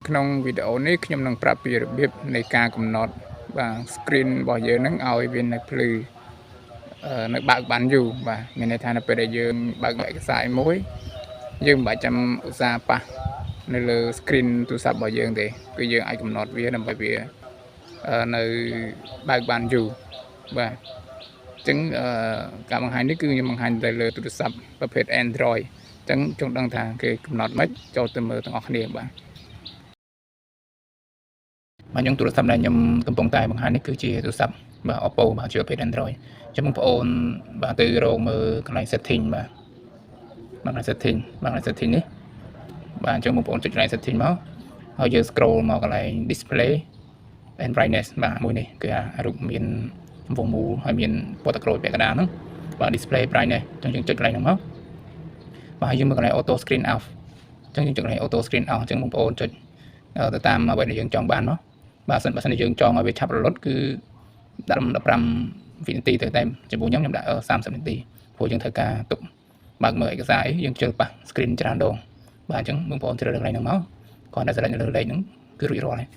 ក្នុងវីដេអូនេះខ្ញុំនឹងប្រាប់ពីរបៀបនៃការកំណត់បាទ screen របស់យើងនឹងឲ្យវានៅភ្លឺនៅបើកបានយូរបាទមានន័យថានៅពេលដែលយើងបើកឯកសារមួយយើងមិនបាច់ចាំឧស្សាហ៍ប៉ះនៅលើ screen ទូរស័ព្ទរបស់យើងទេគឺយើងអាចកំណត់វាដើម្បីវានៅបើកបានយូរបាទអញ្ចឹងការបង្ហាញនេះគឺខ្ញុំបង្ហាញទៅលើទូរស័ព្ទប្រភេទ Android អញ្ចឹងចង់ដឹងថាគេកំណត់ម៉េចចូលទៅមើលទាំងអស់គ្នាបាទខ្ញុំទូរស័ព្ទដែលខ្ញុំកំពុងតែបង្ហាញនេះគឺជាទូរស័ព្ទបាទ Oppo បាទជាប្រភេទ Android អញ្ចឹងបងប្អូនបាទទៅរកមើលកន្លែង setting បាទកន្លែង setting នេះបាទអញ្ចឹងបងប្អូនចុចកន្លែង setting មកហើយយើង scroll មកកន្លែង display and brightness បាទមួយនេះគឺអារូបមានវងមូលហើយមានពណ៌ទឹកក្រូចពាក់កណ្ដាលហ្នឹងបាទ display brightness អញ្ចឹងយើងចុចកន្លែងហ្នឹងមកបាទយើងមើលកន្លែង auto screen off អញ្ចឹងយើងចុចកន្លែង auto screen off អញ្ចឹងបងប្អូនចុចទៅតាមអ្វីដែលយើងចង់បានមកបាទបើសិនជាយើងចង់ឲ្យវាឆាប់រលត់គឺដាក់15វិនាទីទៅតែចំពោះខ្ញុំដាក់30នាទីព្រោះយើងត្រូវការទុកបើកមើលឯកសារអីយើងជិលប៉ះ screen ច្រើនដងបាទអញ្ចឹងបងប្អូនជ្រើសរើសកន្លែងហ្នឹងមកគ្រាន់តែ select លើលេខហ្នឹងគឺរួចរាល់ហើយ